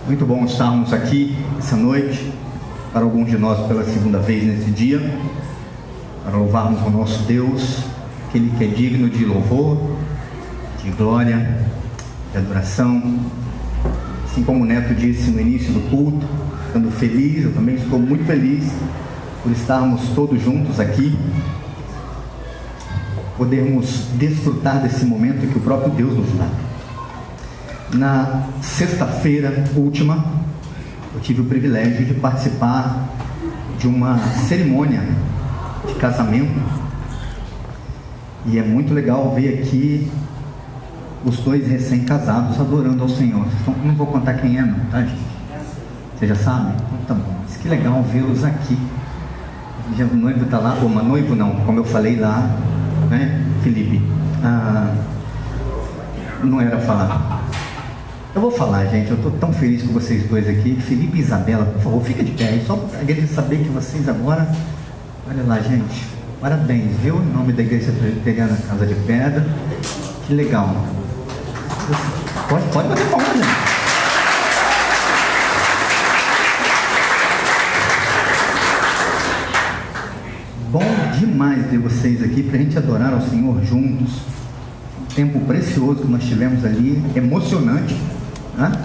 Muito bom estarmos aqui essa noite, para alguns de nós pela segunda vez nesse dia, para louvarmos o nosso Deus, aquele que é digno de louvor, de glória, de adoração. Assim como o Neto disse no início do culto, ficando feliz, eu também estou muito feliz por estarmos todos juntos aqui, podermos desfrutar desse momento que o próprio Deus nos dá. Na sexta-feira última, eu tive o privilégio de participar de uma cerimônia de casamento, e é muito legal ver aqui os dois recém-casados adorando ao Senhor. Então, não vou contar quem é não, tá, gente? Você já sabe? Então tá bom, mas que legal vê-los aqui. Já o noivo está lá, ou noivo não, como eu falei lá, né, Felipe? Não era falar. Eu vou falar, gente, eu estou tão feliz com vocês dois aqui. Felipe e Isabela, por favor, fica de pé aí, só para a igreja saber que vocês agora... Olha lá, gente, parabéns, viu? Em nome da Igreja Presbiteriana Casa de Pedra. Que legal. Pode bater palma, gente. Bom demais ter vocês aqui para a gente adorar ao Senhor juntos. Um tempo precioso que nós tivemos ali, emocionante.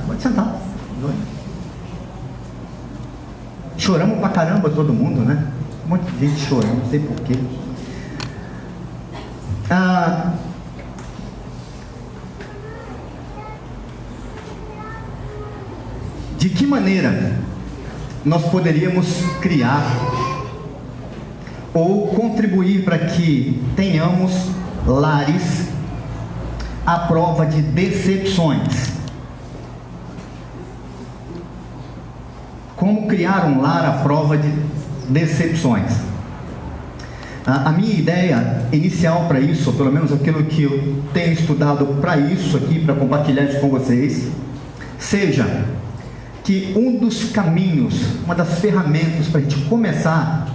Pode sentar. Choramos pra caramba todo mundo, né? Um monte de gente chorando, não sei porquê. De que maneira nós poderíamos criar ou contribuir para que tenhamos lares à prova de decepções? Como criar um lar à prova de decepções? A minha ideia inicial para isso, ou pelo menos aquilo que eu tenho estudado para isso aqui, para compartilhar isso com vocês, seja que um dos caminhos, uma das ferramentas para a gente começar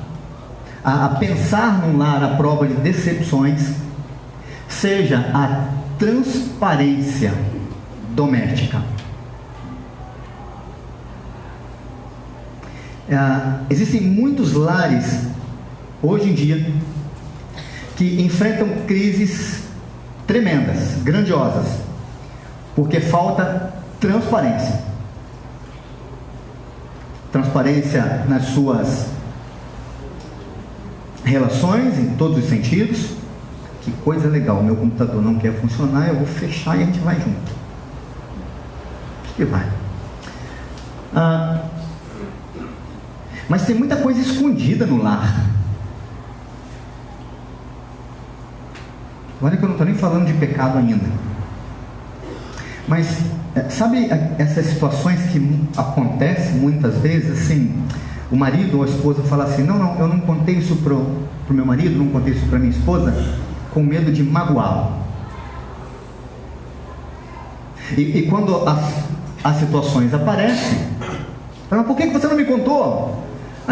a pensar num lar à prova de decepções, seja a transparência doméstica. Existem muitos lares hoje em dia que enfrentam crises tremendas, grandiosas, porque falta transparência. Transparência nas suas relações, em todos os sentidos. Que coisa legal, meu computador não quer funcionar, eu vou fechar e a gente vai junto. Acho que vai. Mas tem muita coisa escondida no lar. Olha que eu não estou nem falando de pecado ainda. Mas, sabe essas situações que acontecem muitas vezes, assim, o marido ou a esposa fala assim, não, eu não contei isso pro meu marido, não contei isso para minha esposa, com medo de magoá-lo. E quando as situações aparecem, fala, por que você não me contou?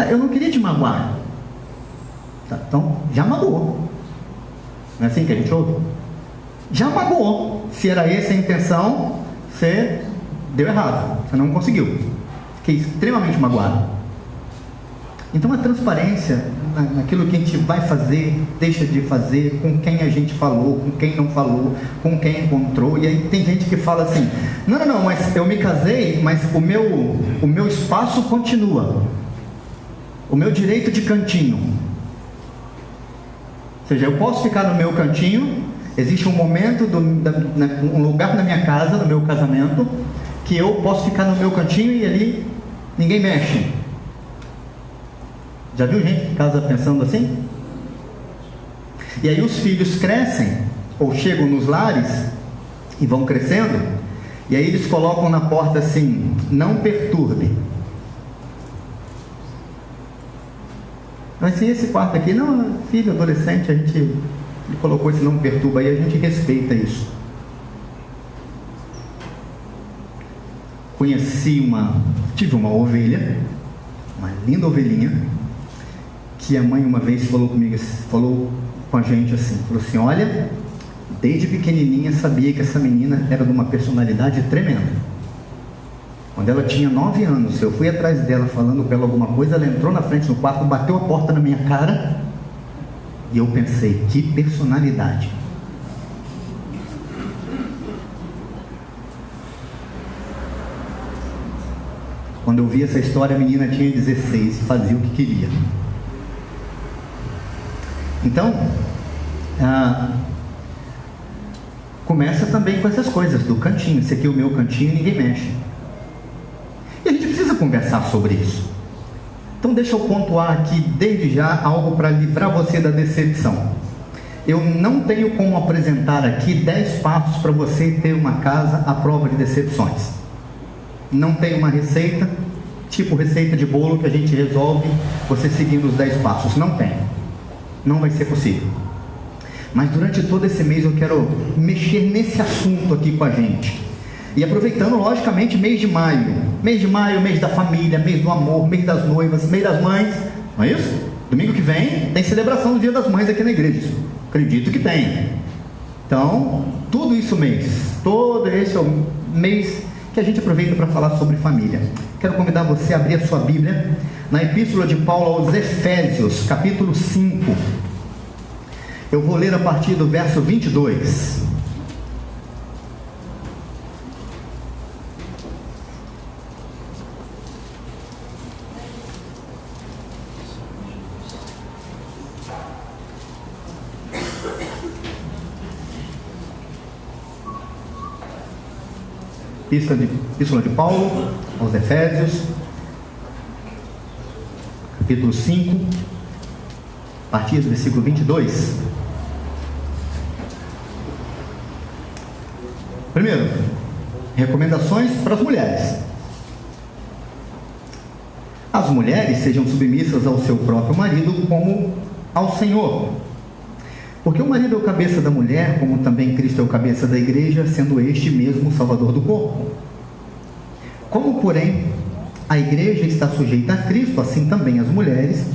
Eu não queria te magoar. Tá, então, já magoou. Não é assim que a gente ouve? Já magoou. Se era essa a intenção, você deu errado. Você não conseguiu. Fiquei extremamente magoado. Então, a transparência naquilo que a gente vai fazer, deixa de fazer, com quem a gente falou, com quem não falou, com quem encontrou. E aí tem gente que fala assim, não, mas eu me casei, mas o meu espaço continua. O meu direito de cantinho. Ou seja, eu posso ficar no meu cantinho. Existe um momento, um lugar na minha casa, no meu casamento, que eu posso ficar no meu cantinho e ali ninguém mexe. Já viu gente que casa pensando assim? E aí os filhos crescem, ou chegam nos lares, e vão crescendo, e aí eles colocam na porta assim, não perturbe. Mas se esse quarto aqui, não, filho, adolescente, ele colocou esse não perturba aí, a gente respeita isso. Tive uma ovelha, uma linda ovelhinha, que a mãe uma vez falou comigo, falou com a gente assim, falou assim, olha, desde pequenininha sabia que essa menina era de uma personalidade tremenda. Quando ela tinha 9 anos, eu fui atrás dela falando com ela alguma coisa, ela entrou na frente do quarto, bateu a porta na minha cara, e eu pensei, que personalidade. Quando eu vi essa história, a menina tinha 16 e fazia o que queria. Então, começa também com essas coisas do cantinho. Esse aqui é o meu cantinho, ninguém mexe. E a gente precisa conversar sobre isso. Então deixa eu pontuar aqui desde já algo para livrar você da decepção. Eu não tenho como apresentar aqui 10 passos para você ter uma casa à prova de decepções. Não tem uma receita, tipo receita de bolo que a gente resolve você seguindo os 10 passos. Não tem. Não vai ser possível. Mas durante todo esse mês eu quero mexer nesse assunto aqui com a gente. E aproveitando, logicamente, mês de maio. Mês de maio, mês da família, mês do amor, mês das noivas, mês das mães. Não é isso? Domingo que vem tem celebração do Dia das Mães aqui na igreja. Acredito que tem. Então, tudo isso mês. Todo esse é o mês que a gente aproveita para falar sobre família. Quero convidar você a abrir a sua Bíblia na Epístola de Paulo aos Efésios, capítulo 5. Eu vou ler a partir do verso 22. Epístola de Paulo aos Efésios, capítulo 5, a partir do versículo 22. Primeiro, recomendações para as mulheres. As mulheres sejam submissas ao seu próprio marido como ao Senhor. Porque o marido é o cabeça da mulher, como também Cristo é o cabeça da igreja, sendo este mesmo o salvador do corpo. Como, porém, a igreja está sujeita a Cristo, assim também as mulheres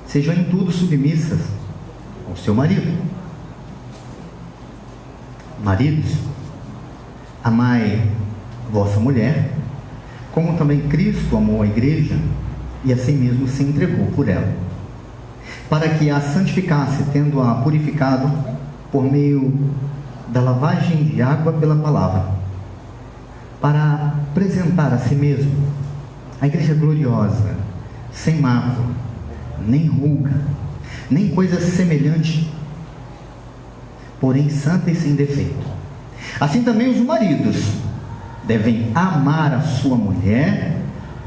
sejam em tudo submissas ao seu marido. Maridos, amai vossa mulher, como também Cristo amou a igreja e assim mesmo se entregou por ela, para que a santificasse, tendo-a purificado por meio da lavagem de água pela palavra, para apresentar a si mesmo a igreja gloriosa, sem mácula, nem ruga, nem coisa semelhante, porém santa e sem defeito. Assim também os maridos devem amar a sua mulher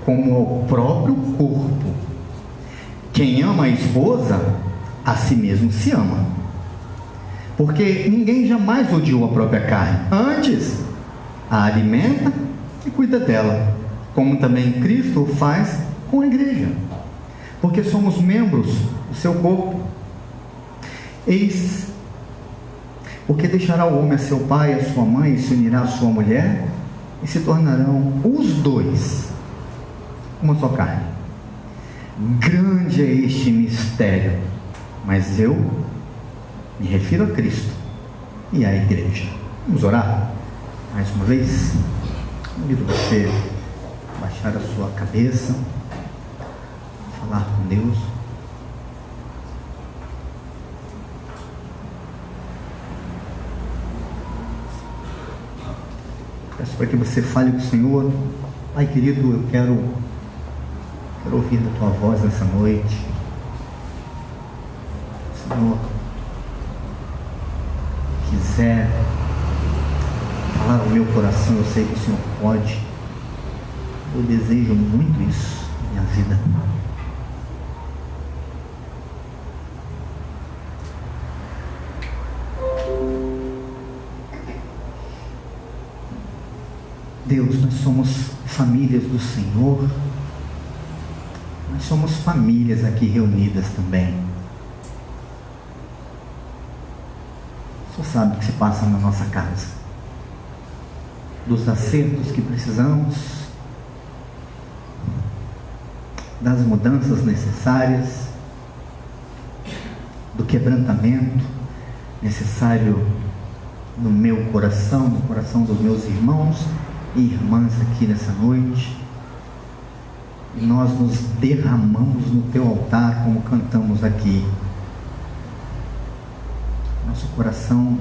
como ao próprio corpo. Quem ama a esposa, a si mesmo se ama. Porque ninguém jamais odiou a própria carne. Antes, a alimenta e cuida dela, como também Cristo o faz com a igreja. Porque somos membros do seu corpo. Eis porque deixará o homem a seu pai e a sua mãe, e se unirá à sua mulher, e se tornarão os dois uma só carne. Grande é este mistério, mas eu me refiro a Cristo e à igreja. Vamos orar mais uma vez? Convido você a baixar a sua cabeça, falar com Deus. Peço para que você fale com o Senhor. Pai querido, eu quero ouvir a tua voz nessa noite. Senhor, quiser falar ao meu coração, eu sei que o Senhor pode. Eu desejo muito isso na minha vida. Deus, nós somos famílias do Senhor. Nós somos famílias aqui reunidas também. O Senhor sabe o que se passa na nossa casa, dos acertos que precisamos, das mudanças necessárias, do quebrantamento necessário no meu coração, no coração dos meus irmãos e irmãs aqui nessa noite, e nós nos derramamos no teu altar como cantamos aqui. Nosso coração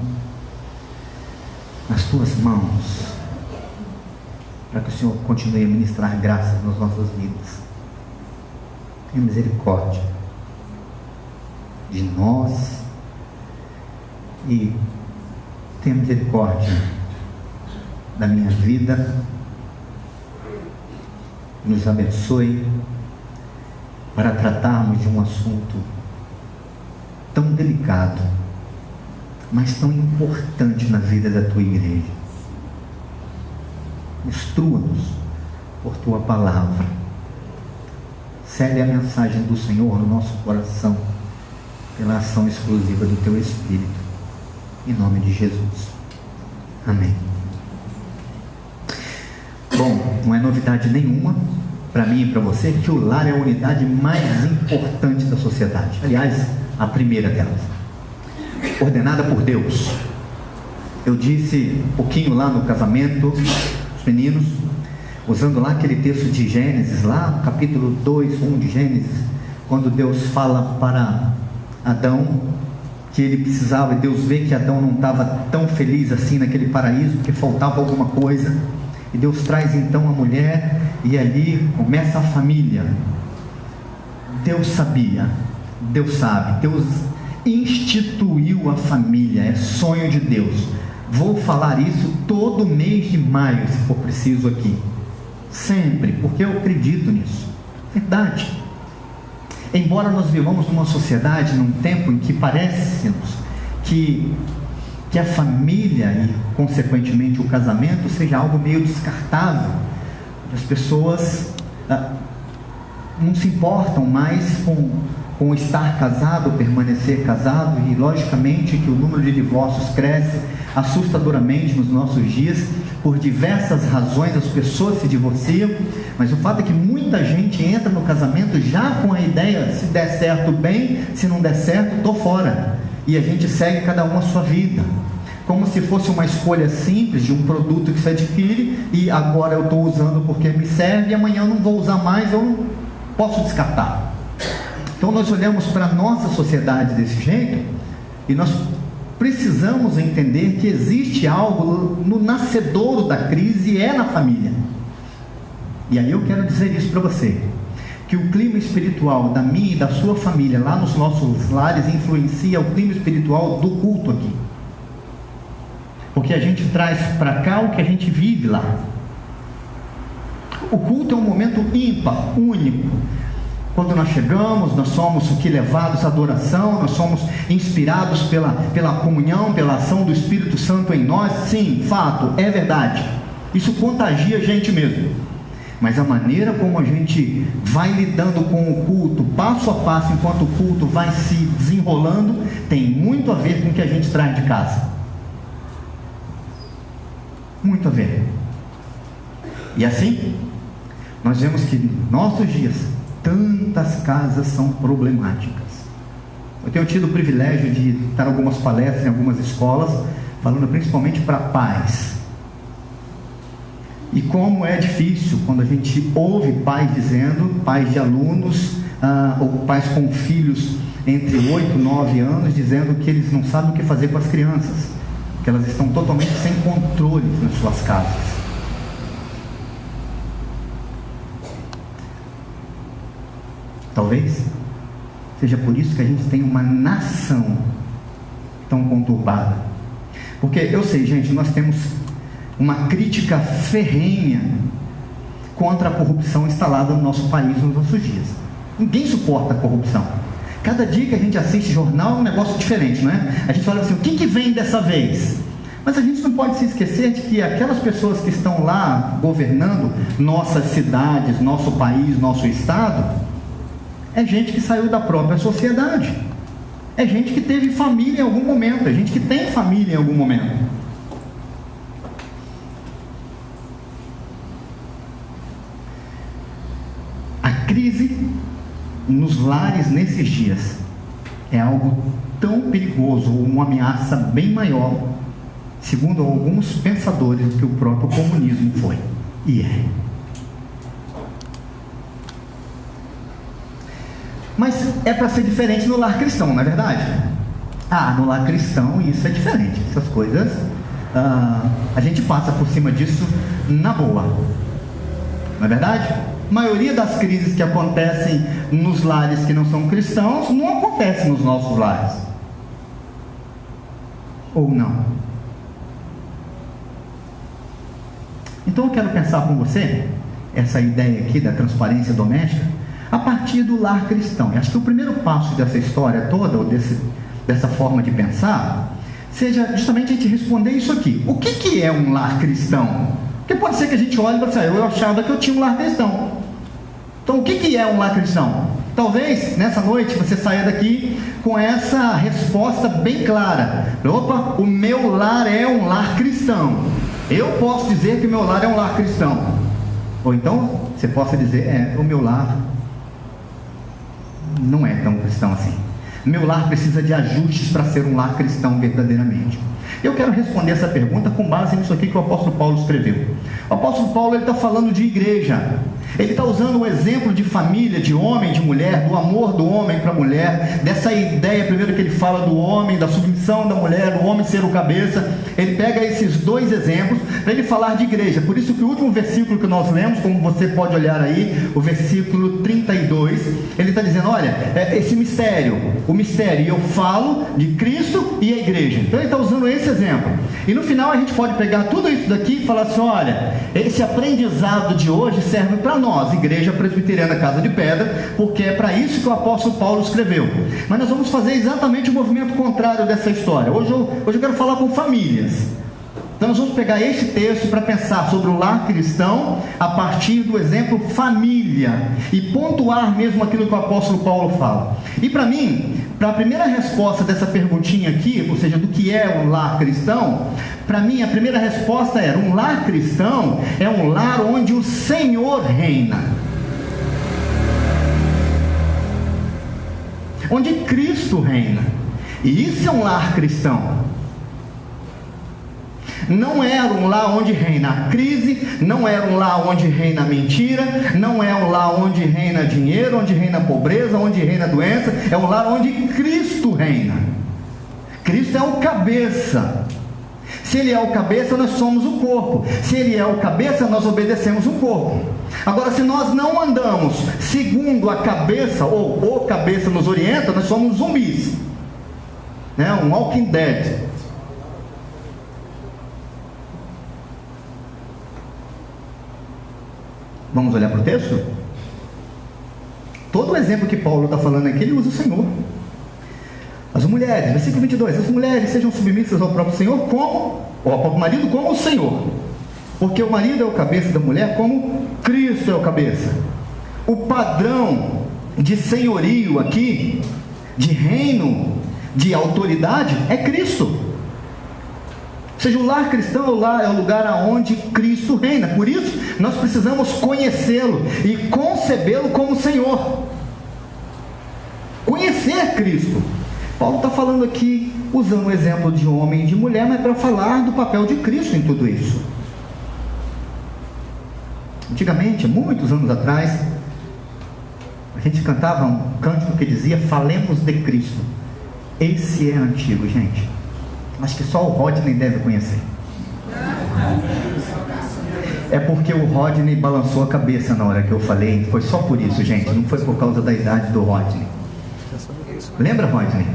nas tuas mãos, para que o Senhor continue a ministrar graças nas nossas vidas. Tenha misericórdia de nós e tenha misericórdia da minha vida. Nos abençoe para tratarmos de um assunto tão delicado, mas tão importante na vida da tua igreja. Instrua-nos por tua palavra. Cele a mensagem do Senhor no nosso coração pela ação exclusiva do teu Espírito. Em nome de Jesus. Amém. Bom, não é novidade nenhuma para mim e para você que o lar é a unidade mais importante da sociedade. Aliás, a primeira delas. Ordenada por Deus. Eu disse um pouquinho lá no casamento, os meninos, usando lá aquele texto de Gênesis, lá no capítulo 2, 1 de Gênesis, quando Deus fala para Adão que ele precisava, e Deus vê que Adão não estava tão feliz assim naquele paraíso, porque faltava alguma coisa, e Deus traz então a mulher, e ali começa a família. Deus sabia, Deus sabe, Deus instituiu a família, é sonho de Deus. Vou falar isso todo mês de maio, se for preciso aqui, sempre, porque eu acredito nisso, verdade. Embora nós vivamos numa sociedade, num tempo em que parece-nos que a família e consequentemente o casamento seja algo meio descartável, as pessoas não se importam mais com estar casado, permanecer casado, e logicamente que o número de divórcios cresce assustadoramente nos nossos dias. Por diversas razões as pessoas se divorciam, mas o fato é que muita gente entra no casamento já com a ideia: se der certo bem, se não der certo, estou fora, e a gente segue cada um a sua vida, como se fosse uma escolha simples de um produto que se adquire, e agora eu estou usando porque me serve, e amanhã eu não vou usar mais, eu não posso descartar. Então nós olhamos para a nossa sociedade desse jeito, e nós precisamos entender que existe algo no nascedouro da crise, e é na família. E aí eu quero dizer isso para você, que o clima espiritual da minha e da sua família lá nos nossos lares influencia o clima espiritual do culto aqui, porque a gente traz para cá o que a gente vive lá. O culto é um momento ímpar, único. Quando nós chegamos, nós somos levados à adoração, nós somos inspirados pela comunhão, pela ação do Espírito Santo em nós. Sim, fato, é verdade, isso contagia a gente mesmo. Mas a maneira como a gente vai lidando com o culto, passo a passo, enquanto o culto vai se desenrolando, tem muito a ver com o que a gente traz de casa. Muito a ver. E assim, nós vemos que em nossos dias tantas casas são problemáticas. Eu tenho tido o privilégio de dar algumas palestras em algumas escolas, falando principalmente para pais. E como é difícil quando a gente ouve pais dizendo, pais de alunos, ou pais com filhos entre 8 e 9 anos, dizendo que eles não sabem o que fazer com as crianças, que elas estão totalmente sem controle nas suas casas. Talvez seja por isso que a gente tem uma nação tão conturbada. Porque eu sei, gente, nós temos uma crítica ferrenha contra a corrupção instalada no nosso país nos nossos dias. Ninguém suporta a corrupção. Cada dia que a gente assiste jornal é um negócio diferente, não é? A gente fala assim: o que vem dessa vez? Mas a gente não pode se esquecer de que aquelas pessoas que estão lá governando nossas cidades, nosso país, nosso estado, é gente que saiu da própria sociedade, é gente que teve família em algum momento, é gente que tem família em algum momento. A crise nos lares nesses dias é algo tão perigoso, uma ameaça bem maior segundo alguns pensadores, do que o próprio comunismo foi e é. Mas é para ser diferente no lar cristão, não é verdade? No lar cristão isso é diferente. Essas coisas, a gente passa por cima disso na boa. Não é verdade? A maioria das crises que acontecem nos lares que não são cristãos, não acontecem nos nossos lares. Ou não? Então eu quero pensar com você essa ideia aqui da transparência doméstica a partir do lar cristão. E acho que o primeiro passo dessa história toda, ou dessa forma de pensar, seja justamente a gente responder isso aqui. O que é um lar cristão? Porque pode ser que a gente olhe e fale assim, eu achava que eu tinha um lar cristão. Então o que é um lar cristão? Talvez nessa noite você saia daqui com essa resposta bem clara. Opa, o meu lar é um lar cristão. Eu posso dizer que o meu lar é um lar cristão. Ou então você possa dizer, o meu lar não é tão cristão assim. Meu lar precisa de ajustes para ser um lar cristão verdadeiramente. Eu quero responder essa pergunta com base nisso aqui que o apóstolo Paulo escreveu. O apóstolo Paulo está falando de igreja. Ele está usando o exemplo de família, de homem, de mulher, do amor do homem para a mulher, dessa ideia, primeiro que ele fala do homem, da submissão da mulher, do homem ser o cabeça. Ele pega esses dois exemplos para ele falar de igreja. Por isso que o último versículo que nós lemos, como você pode olhar aí, o versículo 32, ele está dizendo, olha, esse mistério, o mistério, e eu falo de Cristo e a igreja. Então ele está usando esse exemplo. E no final a gente pode pegar tudo isso daqui e falar assim, olha, esse aprendizado de hoje serve para nós, Igreja Presbiteriana Casa de Pedra, porque é para isso que o apóstolo Paulo escreveu. Mas nós vamos fazer exatamente o movimento contrário dessa história. Hoje eu quero falar com famílias. Então nós vamos pegar esse texto para pensar sobre o lar cristão a partir do exemplo família e pontuar mesmo aquilo que o apóstolo Paulo fala. E para mim, para a primeira resposta dessa perguntinha aqui, ou seja, do que é um lar cristão, para mim a primeira resposta era, um lar cristão é um lar onde o Senhor reina, onde Cristo reina. E isso é um lar cristão. Não era um lar onde reina a crise, não era um lar onde reina a mentira, não é um lar onde reina dinheiro, onde reina a pobreza, onde reina a doença. É um lar onde Cristo reina. Cristo é o cabeça. Se Ele é o cabeça, nós somos o corpo. Se Ele é o cabeça, nós obedecemos o corpo. Agora, se nós não andamos segundo a cabeça, ou o cabeça nos orienta, nós somos zumbis, um Walking Dead. Vamos olhar para o texto? Todo o exemplo que Paulo está falando aqui, ele usa o Senhor. As mulheres, versículo 22, as mulheres sejam submissas ao próprio Senhor ou ao próprio marido como o Senhor, porque o marido é o cabeça da mulher como Cristo é o cabeça. O padrão de senhorio aqui, de reino, de autoridade, é Cristo. Ou seja, o lar cristão é o lugar onde Cristo reina. Por isso, nós precisamos conhecê-lo e concebê-lo como Senhor. Conhecer Cristo. Paulo está falando aqui, usando o exemplo de homem e de mulher, mas para falar do papel de Cristo em tudo isso. Antigamente, muitos anos atrás, a gente cantava um cântico que dizia, falemos de Cristo. Esse é antigo, gente. Acho que só o Rodney deve conhecer. É porque o Rodney balançou a cabeça na hora que eu falei. Foi só por isso, gente. Não foi por causa da idade do Rodney. Lembra, Rodney?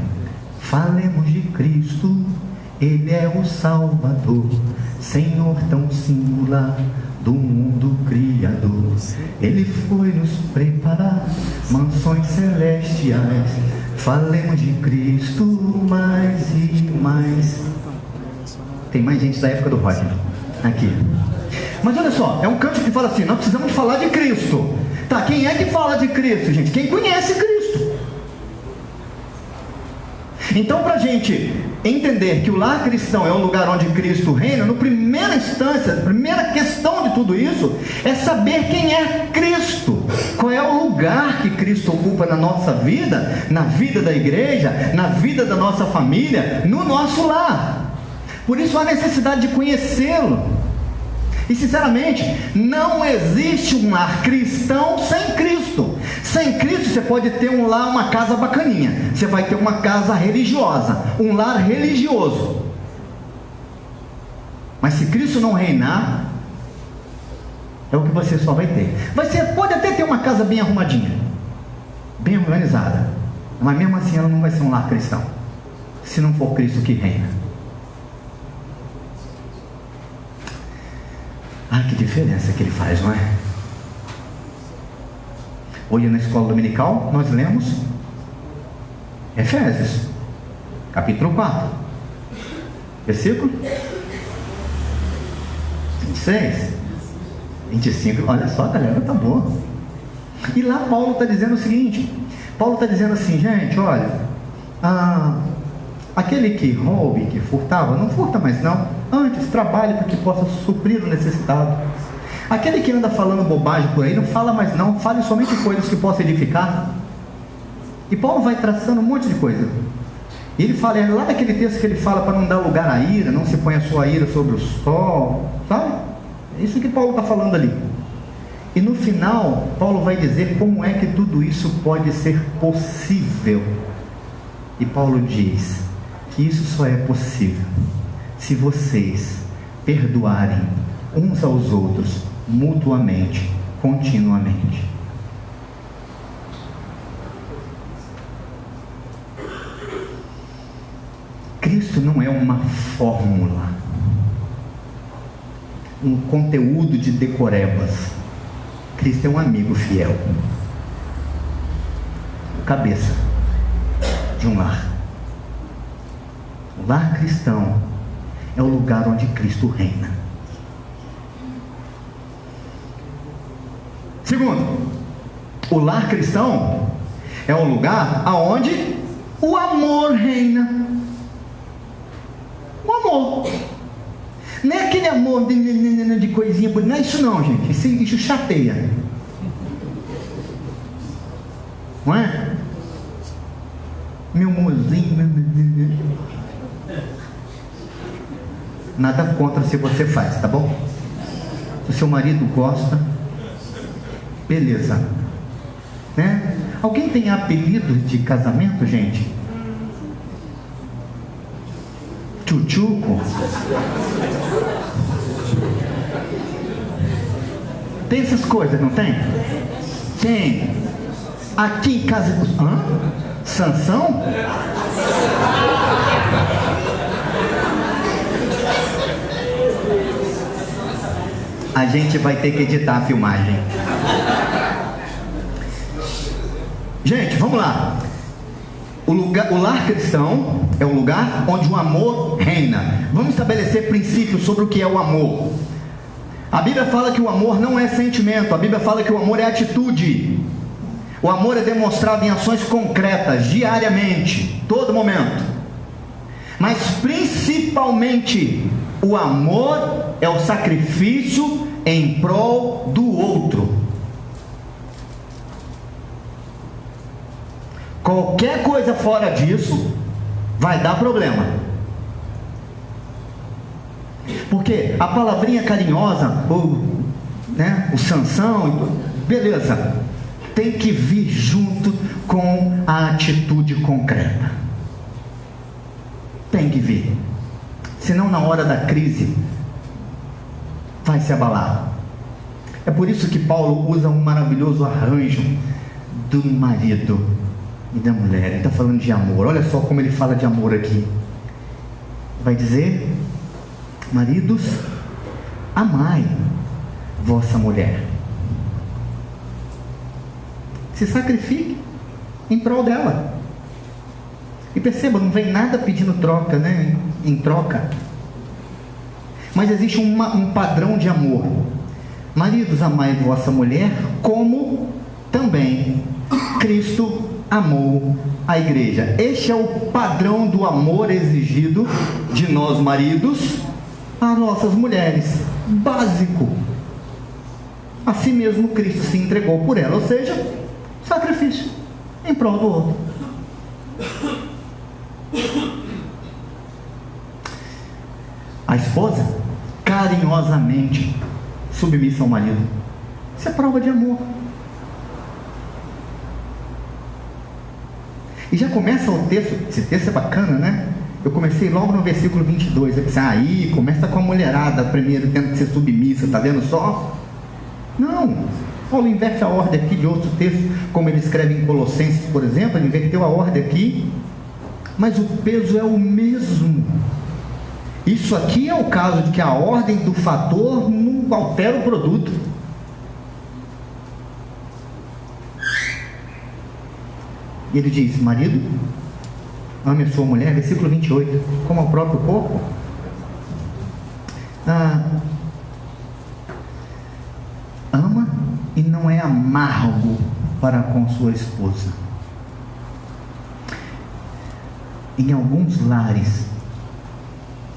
Falemos de Cristo, Ele é o Salvador, Senhor tão singular do mundo criador. Ele foi nos preparar mansões celestiais. Falemos de Cristo mais e mais. Tem mais gente da época do Rodney aqui. Mas olha só, é um canto que fala assim, nós precisamos falar de Cristo. Tá, quem é que fala de Cristo, gente? Quem conhece Cristo. Então, para a gente entender que o lar cristão é um lugar onde Cristo reina, no primeira instância, a primeira questão de tudo isso é saber quem é Cristo. Qual é o lugar que Cristo ocupa na nossa vida, na vida da igreja, na vida da nossa família, no nosso lar. Por isso há necessidade de conhecê-lo. E sinceramente, não existe um lar cristão sem Cristo. Sem Cristo você pode ter um lar, uma casa bacaninha. Você vai ter uma casa religiosa, um lar religioso. Mas se Cristo não reinar, é o que você só vai ter. Pode até ter uma casa bem arrumadinha, bem organizada, mas mesmo assim ela não vai ser um lar cristão, se não for Cristo que reina. Ah, que diferença que ele faz, não é? Hoje na escola dominical nós lemos Efésios, capítulo 4, versículo 26, 25, olha só, galera, tá boa. E lá Paulo está dizendo o seguinte, Paulo está dizendo assim, gente, olha, aquele que roube, que furtava, não furta mais não, antes trabalhe para que possa suprir o necessitado. Aquele que anda falando bobagem por aí, não fala mais não, fale somente coisas que possam edificar. E Paulo vai traçando um monte de coisa. E ele fala, lá naquele texto que ele fala para não dar lugar à ira, não se põe a sua ira sobre o sol, sabe? É isso que Paulo está falando ali. E no final, Paulo vai dizer como é que tudo isso pode ser possível. E Paulo diz que isso só é possível se vocês perdoarem uns aos outros mutuamente, continuamente. Cristo não é uma fórmula, um conteúdo de decorebas. Cristo é um amigo fiel, o cabeça de um lar. O lar cristão é o lugar onde Cristo reina. Segundo, o lar cristão é o lugar aonde o amor reina. O amor. Não é aquele amor de coisinha bonita. Não é isso não, gente. Isso chateia. Não é? Meu mozinho. Nada contra se você faz, tá bom? Se o seu marido gosta, beleza. Né? Alguém tem apelido de casamento, gente? Tchutchuco? Tem essas coisas, não tem? Tem. Aqui em casa... Sansão? A gente vai ter que editar a filmagem. Gente, vamos lá. O lar cristão é um lugar onde o amor reina. Vamos estabelecer princípios sobre o que é o amor. A Bíblia fala que o amor não é sentimento. A Bíblia fala que o amor é atitude. O amor é demonstrado em ações concretas, diariamente, todo momento. Mas principalmente, o amor é o sacrifício em prol do outro. Qualquer coisa fora disso vai dar problema. Porque a palavrinha carinhosa, o Sansão, beleza, tem que vir junto com a atitude concreta. Tem que vir. Senão na hora da crise vai se abalar. É por isso que Paulo usa um maravilhoso arranjo do marido e da mulher. Ele está falando de amor. Olha só como ele fala de amor aqui. Vai dizer: maridos, amai vossa mulher. Se sacrifique em prol dela. E perceba, não vem nada pedindo troca, né? Em troca. Mas existe um padrão de amor. Maridos, amai vossa mulher, como também Cristo amou a igreja. Este é o padrão do amor exigido de nós maridos às nossas mulheres. Básico. Assim mesmo Cristo se entregou por ela, ou seja, sacrifício em prol do outro. esposa carinhosamente submissa ao marido. Isso é prova de amor. E já começa o texto, esse texto é bacana, né? Eu comecei logo no versículo 22, eu pensei, aí começa com a mulherada primeiro tendo que ser submissa, tá vendo só? Não, Paulo inverte a ordem aqui de outro texto, como ele escreve em Colossenses, por exemplo, ele inverteu a ordem aqui, mas o peso é o mesmo. Isso aqui é o caso de que a ordem do fator não altera o produto. E ele diz, marido, ame a sua mulher, versículo 28, como ao próprio corpo. Ama e não é amargo para com sua esposa. Em alguns lares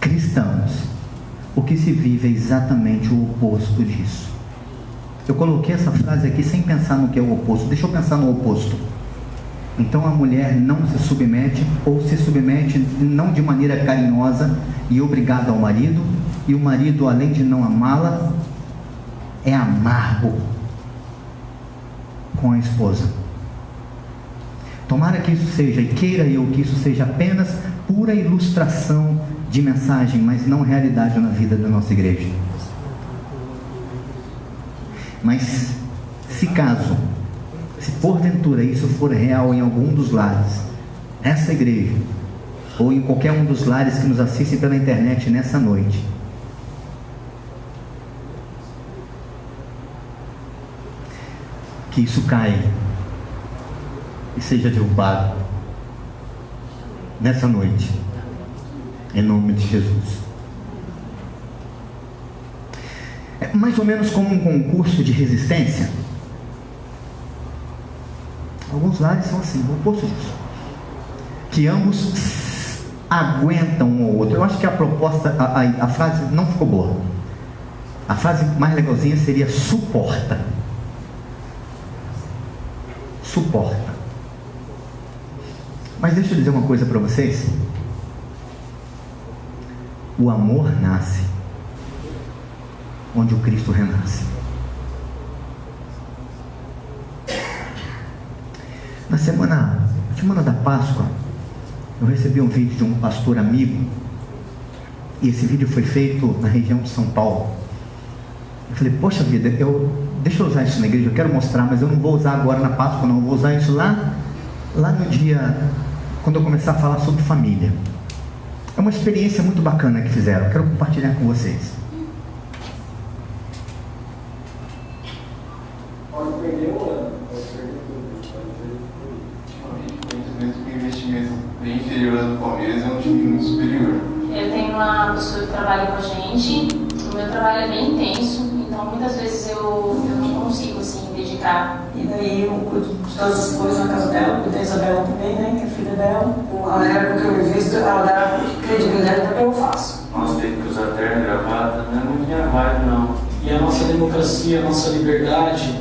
cristãos, o que se vive é exatamente o oposto disso. Eu coloquei essa frase aqui sem pensar no que é o oposto. Deixa eu pensar no oposto. Então a mulher não se submete, ou se submete não de maneira carinhosa e obrigada ao marido, e o marido, além de não amá-la, é amargo com a esposa. Tomara que isso seja, e queira eu que isso seja apenas pura ilustração de mensagem, mas não realidade na vida da nossa igreja. Mas se porventura isso for real em algum dos lares, nessa igreja, ou em qualquer um dos lares que nos assistem pela internet nessa noite, que isso caia e seja derrubado nessa noite, em nome de Jesus. É mais ou menos como um concurso de resistência. Alguns lares são assim, o oposto disso, que ambos aguentam um ao outro. Eu acho que a proposta, a frase não ficou boa. A frase mais legalzinha seria suporta. Suporta. Mas deixa eu dizer uma coisa para vocês. O amor nasce onde o Cristo renasce. Na semana da Páscoa, eu recebi um vídeo de um pastor amigo, e esse vídeo foi feito na região de São Paulo. Eu falei, poxa vida, deixa eu usar isso na igreja, eu quero mostrar, mas eu não vou usar agora na Páscoa, não, eu vou usar isso lá no dia, quando eu começar a falar sobre família. É uma experiência muito bacana que fizeram, eu quero compartilhar com vocês. Bem inferior ao do Palmeiras, é um time muito superior. Eu tenho uma pessoa que trabalha com a gente, o meu trabalho é bem intenso, então muitas vezes eu não consigo assim dedicar. E daí eu cuido de todas as coisas na casa dela, cuido da Isabela também, né, que é filha dela. A época que eu me visto, ela dá credibilidade para o que eu faço. Nós temos que usar terno e gravata, não é muito minha vibe, não. E a nossa democracia, a nossa liberdade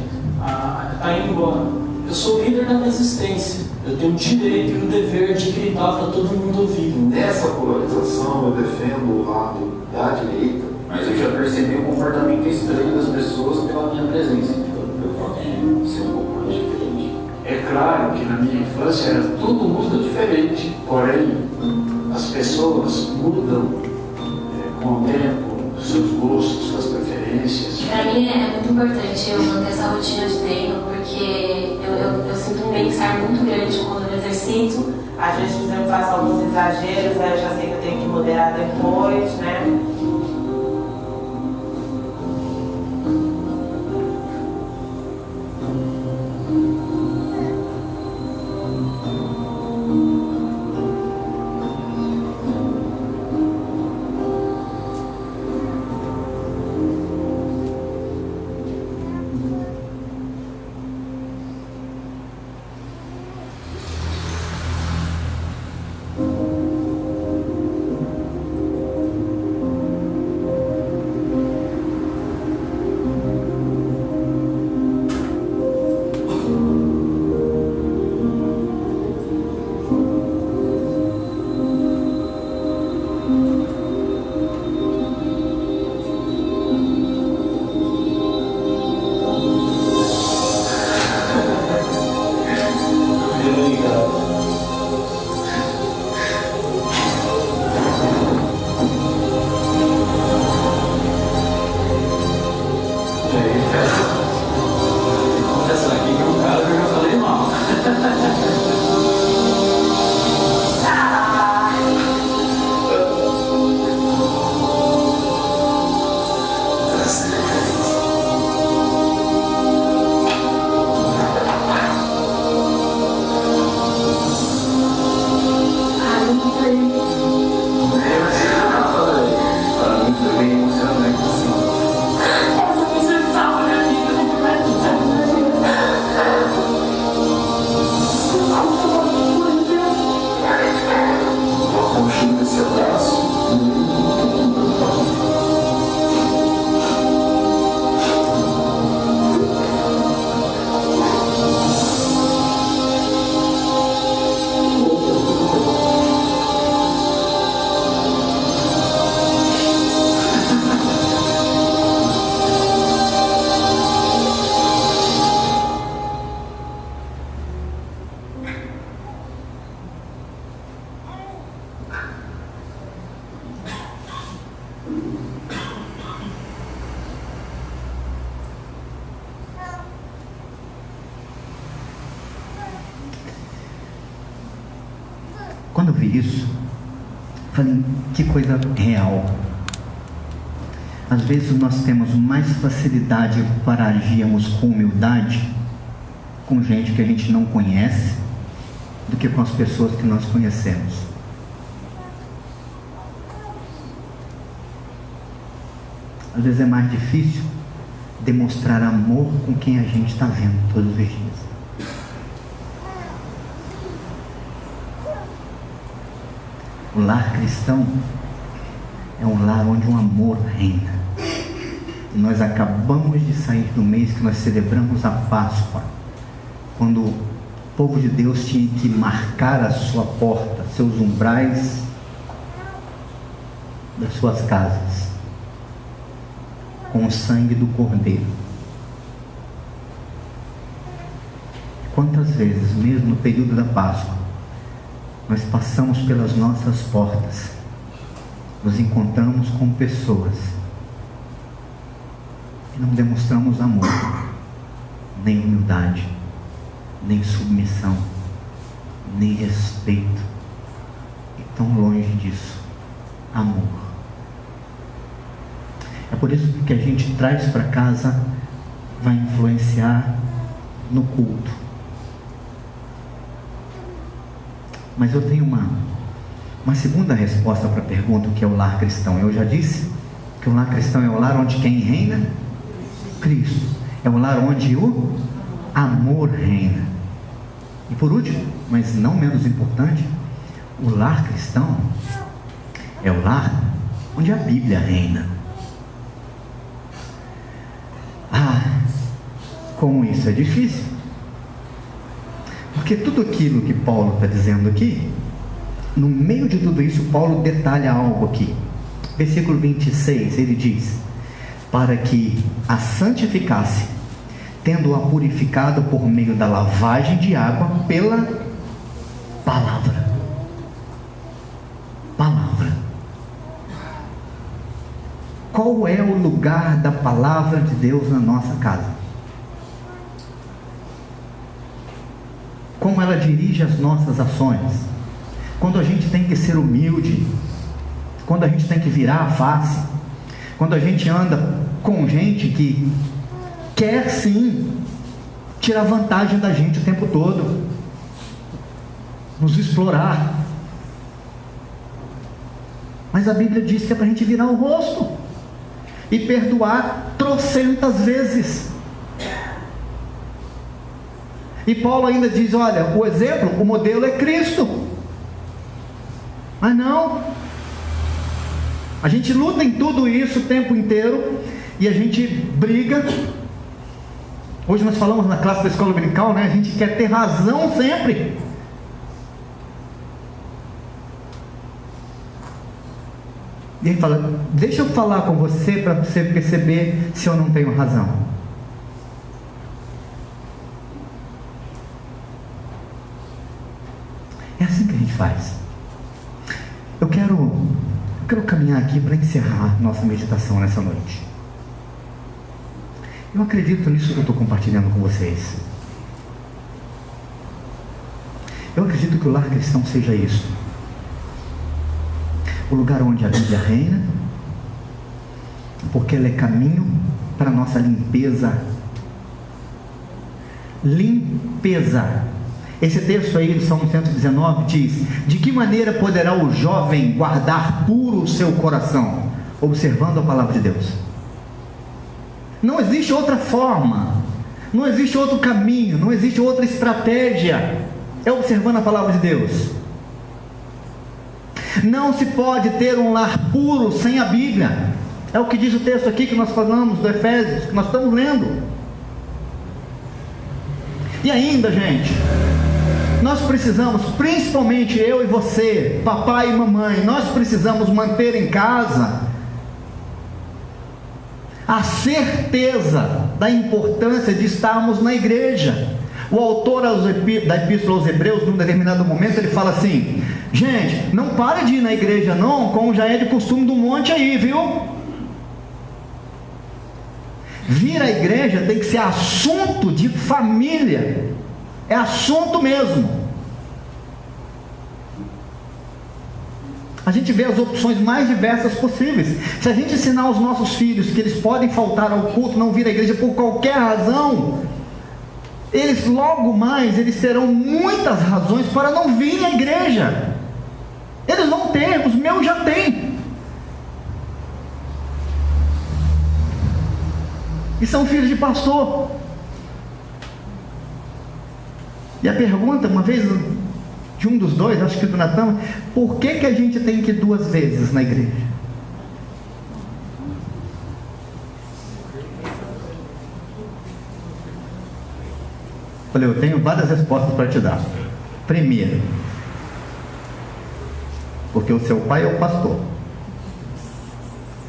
está indo embora. Eu sou líder da resistência. Eu tenho o direito e o dever de gritar para todo mundo ouvir. Nessa polarização eu defendo o lado da direita, mas eu já percebi o comportamento estranho das pessoas pela minha presença. Então eu posso ser um pouco mais diferente. É claro que na minha infância era todo mundo diferente, porém as pessoas mudam com o tempo, seus gostos, suas preferências. Para mim é muito importante eu manter essa rotina de treino, porque eu sinto um bem-estar muito grande quando eu exercito. Às vezes eu faço alguns exageros, aí eu já sei que eu tenho que moderar depois, né? esse abraço. Quando eu vi isso, falei, que coisa real. Às vezes nós temos mais facilidade para agirmos com humildade com gente que a gente não conhece do que com as pessoas que nós conhecemos. Às vezes é mais difícil demonstrar amor com quem a gente está vendo todos os dias. O lar cristão é um lar onde um amor reina. E nós acabamos de sair do mês que nós celebramos a Páscoa, quando o povo de Deus tinha que marcar a sua porta, seus umbrais das suas casas, com o sangue do Cordeiro. Quantas vezes, mesmo no período da Páscoa, nós passamos pelas nossas portas, nos encontramos com pessoas e não demonstramos amor, nem humildade, nem submissão, nem respeito, e tão longe disso, amor. É por isso que a gente traz para casa vai influenciar no culto. Mas eu tenho uma segunda resposta para a pergunta, o que é o lar cristão. Eu já disse que o lar cristão é o lar onde quem reina? Cristo. É o lar onde o amor reina. E por último, mas não menos importante, o lar cristão é o lar onde a Bíblia reina. Como isso é difícil. Porque tudo aquilo que Paulo está dizendo aqui, no meio de tudo isso, Paulo detalha algo aqui. Versículo 26, ele diz: para que a santificasse, tendo-a purificado por meio da lavagem de água pela palavra. Palavra. Qual é o lugar da palavra de Deus na nossa casa? Como ela dirige as nossas ações? Quando a gente tem que ser humilde, quando a gente tem que virar a face, quando a gente anda com gente que quer sim tirar vantagem da gente o tempo todo, nos explorar. Mas a Bíblia diz que é para a gente virar o rosto e perdoar trocentas vezes. E Paulo ainda diz: olha, o exemplo, o modelo é Cristo. Mas não, a gente luta em tudo isso o tempo inteiro, e a gente briga. Hoje nós falamos na classe da escola dominical, né? A gente quer ter razão sempre. E ele fala: deixa eu falar com você para você perceber se eu não tenho razão. É assim que a gente faz. Eu quero caminhar aqui para encerrar nossa meditação nessa noite. Eu acredito nisso que eu estou compartilhando com vocês. Eu acredito que o lar cristão seja isso: o lugar onde a Bíblia reina, porque ela é caminho para a nossa limpeza. Limpeza. Esse texto aí do Salmo 119 diz: de que maneira poderá o jovem guardar puro o seu coração? Observando a palavra de Deus. Não existe outra forma, não existe outro caminho, não existe outra estratégia. É observando a palavra de Deus. Não se pode ter um lar puro sem a Bíblia. É o que diz o texto aqui que nós falamos do Efésios, que nós estamos lendo. E ainda, gente, nós precisamos, principalmente eu e você, papai e mamãe, nós precisamos manter em casa a certeza da importância de estarmos na igreja. O autor da Epístola aos Hebreus, num determinado momento, ele fala assim: gente, não para de ir na igreja não, como já é de costume do monte aí, viu? Vir à igreja tem que ser assunto de família, é assunto mesmo. A gente vê as opções mais diversas possíveis. Se a gente ensinar aos nossos filhos que eles podem faltar ao culto, não vir à igreja por qualquer razão, eles logo mais, eles terão muitas razões para não vir à igreja. Eles vão ter, os meus já têm. E são filhos de pastor. E a pergunta, uma vez, de um dos dois, acho que do Natan: por que a gente tem que ir 2 vezes na igreja? Falei, eu tenho várias respostas para te dar. Primeiro, porque o seu pai é o pastor.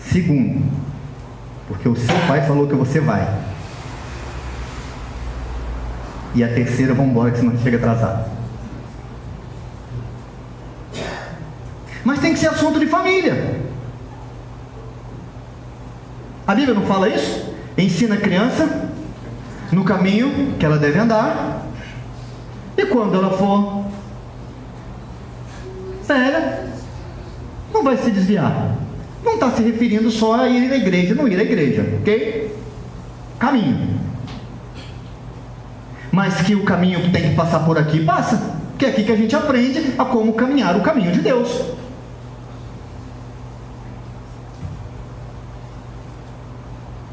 Segundo, porque o seu pai falou que você vai. E a terceira, vamos embora que senão a gente chega atrasado. Mas tem que ser assunto de família. A Bíblia não fala isso? Ensina a criança no caminho que ela deve andar, e quando ela for velha, não vai se desviar. Não está se referindo só a ir à igreja, não ir à igreja, ok? Caminho. Mas que o caminho tem que passar por aqui, passa. Que é aqui que a gente aprende a como caminhar o caminho de Deus.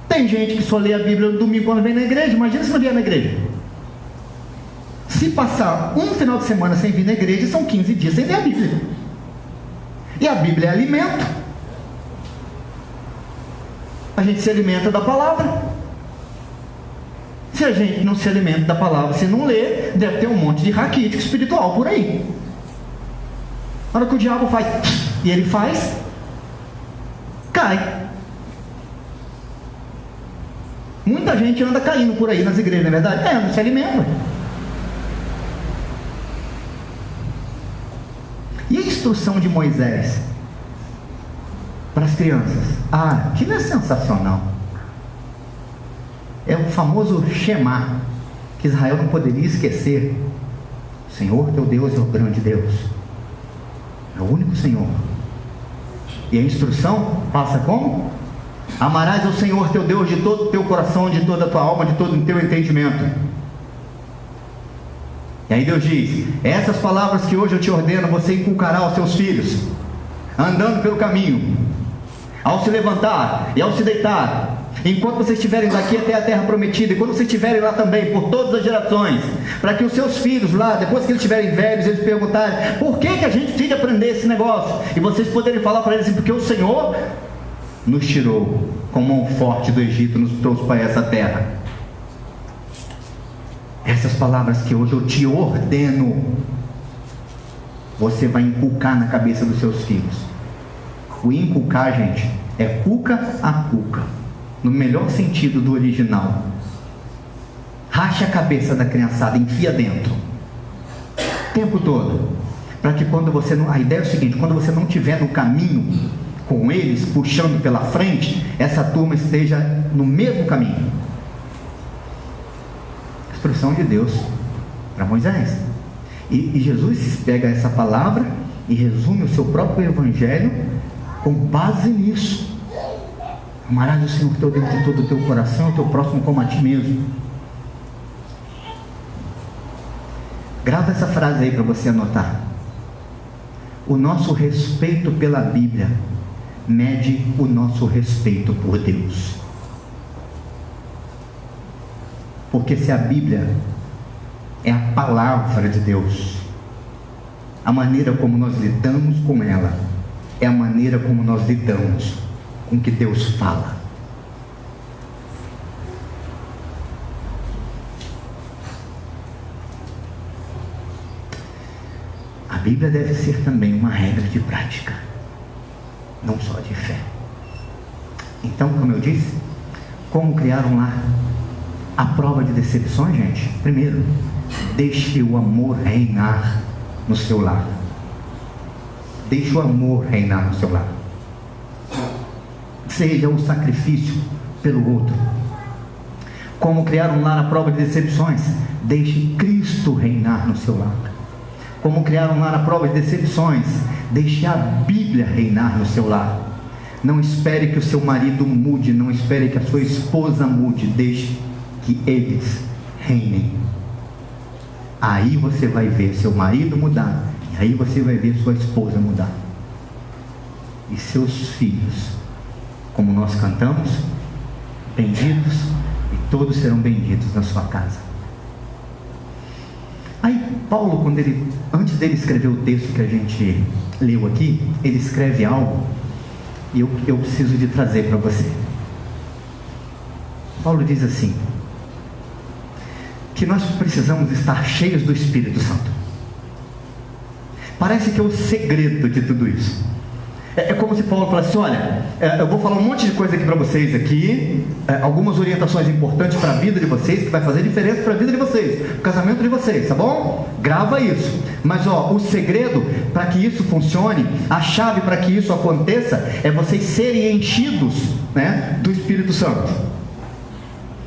Tem gente que só lê a Bíblia no domingo quando vem na igreja. Imagina se não vier na igreja. Se passar um final de semana sem vir na igreja, são 15 dias sem ler a Bíblia. E a Bíblia é alimento. A gente se alimenta da palavra. Se a gente não se alimenta da palavra, se não lê, deve ter um monte de raquítico espiritual por aí. Na hora que o diabo faz, e ele faz, cai. Muita gente anda caindo por aí nas igrejas, não é verdade? Não se alimenta. E a instrução de Moisés para as crianças? Aquilo é sensacional. É o famoso Shema, que Israel não poderia esquecer. O Senhor teu Deus é o grande Deus, é o único Senhor. E a instrução passa como? Amarás ao Senhor teu Deus de todo o teu coração, de toda a tua alma, de todo o teu entendimento. E aí Deus diz: essas palavras que hoje eu te ordeno, você inculcará aos seus filhos, andando pelo caminho, ao se levantar e ao se deitar, enquanto vocês estiverem daqui até a terra prometida, e quando vocês estiverem lá também, por todas as gerações, para que os seus filhos lá, depois que eles estiverem velhos, eles perguntarem: por que a gente precisa aprender esse negócio? E vocês poderem falar para eles assim: porque o Senhor nos tirou com mão forte do Egito, nos trouxe para essa terra. Essas palavras que hoje eu te ordeno, você vai inculcar na cabeça dos seus filhos. O inculcar, gente, é cuca a cuca, no melhor sentido do original. Racha a cabeça da criançada, enfia dentro o tempo todo, para que quando você não... A ideia é o seguinte: quando você não estiver no caminho com eles, puxando pela frente, essa turma esteja no mesmo caminho. Instrução de Deus para Moisés. E Jesus pega essa palavra e resume o seu próprio evangelho com base nisso. Amarás o Senhor teu Deus de todo o teu coração, o teu próximo como a ti mesmo. Grava essa frase aí para você anotar. O nosso respeito pela Bíblia mede o nosso respeito por Deus. Porque se a Bíblia é a palavra de Deus, A maneira como nós lidamos com ela é a maneira como nós lidamos com o que Deus fala. A Bíblia deve ser também uma regra de prática, não só de fé. Então, como eu disse, como criar um lar? A prova de decepções, gente, primeiro, deixe o amor reinar no seu lar. Deixe o amor reinar no seu lar. Seja o sacrifício pelo outro. Como criar um lar à prova de decepções? Deixe Cristo reinar no seu lar. Como criar um lar à prova de decepções? Deixe a Bíblia reinar no seu lar. Não espere que o seu marido mude, não espere que a sua esposa mude, deixe que eles reinem. Aí você vai ver seu marido mudar, e aí você vai ver sua esposa mudar. E seus filhos, como nós cantamos, benditos, e todos serão benditos na sua casa. Aí Paulo, antes dele escrever o texto que a gente leu aqui, ele escreve algo, e eu preciso de trazer para você. Paulo diz assim, que nós precisamos estar cheios do Espírito Santo. Parece que é o segredo de tudo isso. É como se Paulo falasse, olha, eu vou falar um monte de coisa aqui para vocês aqui, algumas orientações importantes para a vida de vocês, que vai fazer diferença para a vida de vocês, para o casamento de vocês, tá bom? Grava isso. Mas o segredo para que isso funcione, a chave para que isso aconteça, é vocês serem enchidos, né, do Espírito Santo.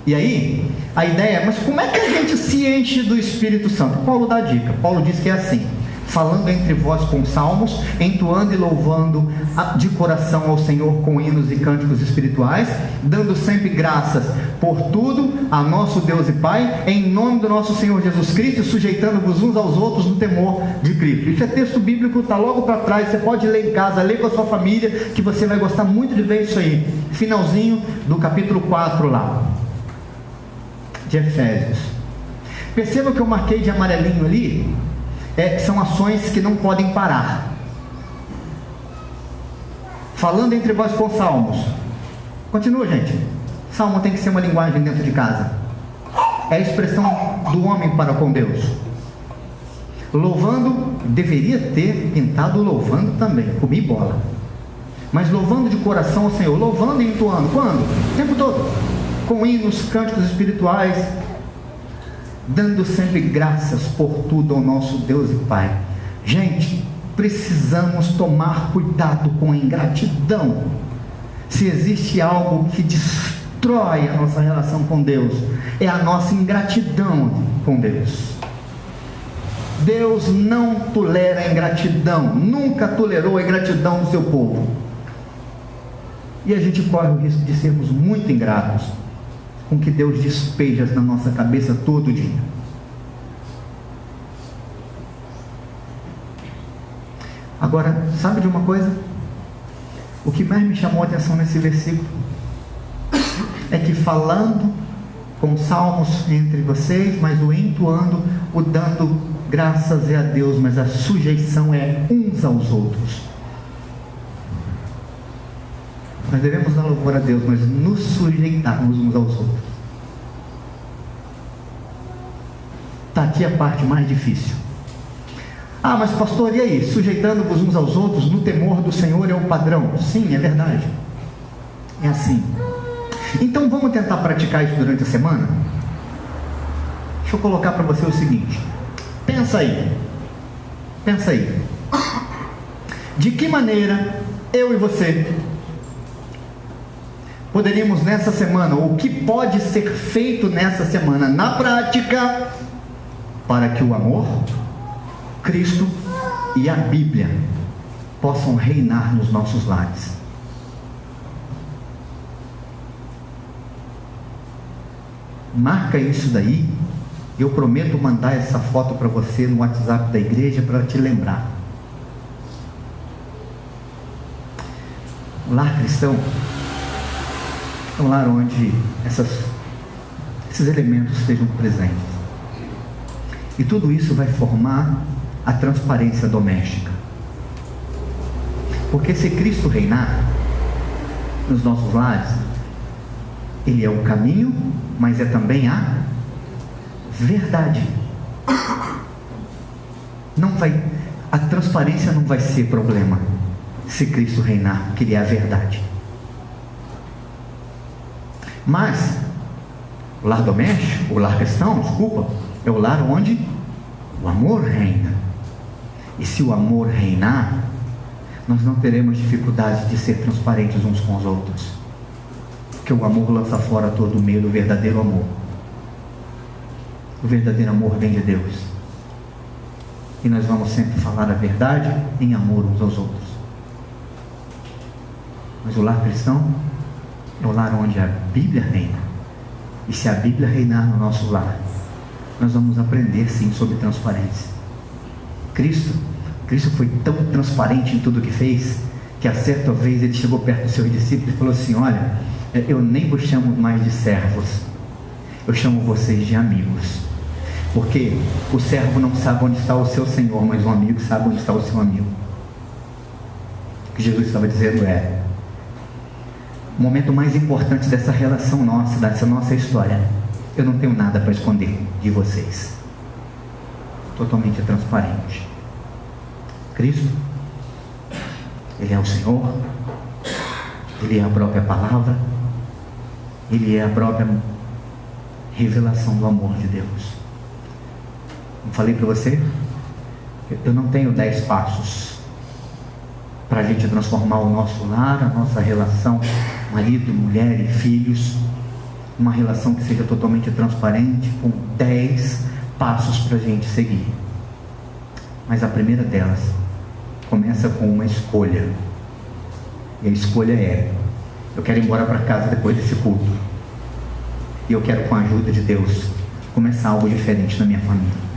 E aí, a ideia é, mas como é que a gente se enche do Espírito Santo? Paulo dá a dica. Paulo diz que é assim, falando entre vós com salmos, entoando e louvando de coração ao Senhor com hinos e cânticos espirituais, dando sempre graças por tudo a nosso Deus e Pai, em nome do nosso Senhor Jesus Cristo, sujeitando-vos uns aos outros no temor de Cristo. Isso é texto bíblico, está logo para trás, você pode ler em casa, ler com a sua família, que você vai gostar muito de ver isso aí. Finalzinho do capítulo 4 lá, de Efésios. Perceba que eu marquei de amarelinho ali, são ações que não podem parar. Falando entre vós com salmos. Continua, gente. Salmo tem que ser uma linguagem dentro de casa. É a expressão do homem para com Deus. Louvando, deveria ter pintado louvando também, comi bola. Mas louvando de coração ao Senhor, louvando e entoando. Quando? O tempo todo. Com hinos, cânticos espirituais, dando sempre graças por tudo ao nosso Deus e Pai. Gente, precisamos tomar cuidado com a ingratidão. Se existe algo que destrói a nossa relação com Deus, é a nossa ingratidão com Deus. Deus não tolera a ingratidão, nunca tolerou a ingratidão do seu povo. E a gente corre o risco de sermos muito ingratos com o que Deus despeja na nossa cabeça todo dia. Agora, sabe de uma coisa? O que mais me chamou a atenção nesse versículo é que falando com salmos entre vocês, mas o entoando, o dando graças é a Deus, mas a sujeição é uns aos outros. Nós devemos dar louvor a Deus, mas nos sujeitarmos uns aos outros. Está aqui a parte mais difícil. Ah, mas pastor, e aí? Sujeitando-vos uns aos outros no temor do Senhor é o padrão. Sim, é verdade. É assim. Então vamos tentar praticar isso durante a semana? Deixa eu colocar para você o seguinte. Pensa aí. De que maneira eu e você poderíamos nessa semana, ou o que pode ser feito nessa semana na prática, para que o amor, Cristo e a Bíblia possam reinar nos nossos lares? Marca isso daí. Eu prometo mandar essa foto para você no WhatsApp da igreja para te lembrar. O lar cristão é um lar onde esses elementos estejam presentes. E tudo isso vai formar a transparência doméstica. Porque se Cristo reinar nos nossos lares, Ele é o caminho, mas é também a verdade. A transparência não vai ser problema se Cristo reinar, porque Ele é a verdade. Mas o lar doméstico, o lar cristão, desculpa, é o lar onde o amor reina. E se o amor reinar, nós não teremos dificuldade de ser transparentes uns com os outros, porque o amor lança fora todo o medo, o verdadeiro amor. O verdadeiro amor vem de Deus, e nós vamos sempre falar a verdade em amor uns aos outros. Mas o lar cristão é o lar onde a Bíblia reina, e se a Bíblia reinar no nosso lar, nós vamos aprender sim sobre transparência. Cristo foi tão transparente em tudo que fez, que a certa vez ele chegou perto dos seus discípulos e falou assim: olha, eu nem vos chamo mais de servos, eu chamo vocês de amigos, porque o servo não sabe onde está o seu senhor, mas o amigo sabe onde está o seu amigo. O que Jesus estava dizendo é: o momento mais importante dessa relação nossa, dessa nossa história, eu não tenho nada para esconder de vocês, totalmente transparente. Cristo, Ele é o Senhor, Ele é a própria palavra, Ele é a própria revelação do amor de Deus. Como falei para você, eu não tenho 10 passos para a gente transformar o nosso lar, a nossa relação, marido, mulher e filhos, uma relação que seja totalmente transparente, com 10 passos para a gente seguir. Mas a primeira delas começa com uma escolha. E a escolha é: eu quero ir embora para casa depois desse culto, e eu quero, com a ajuda de Deus, começar algo diferente na minha família.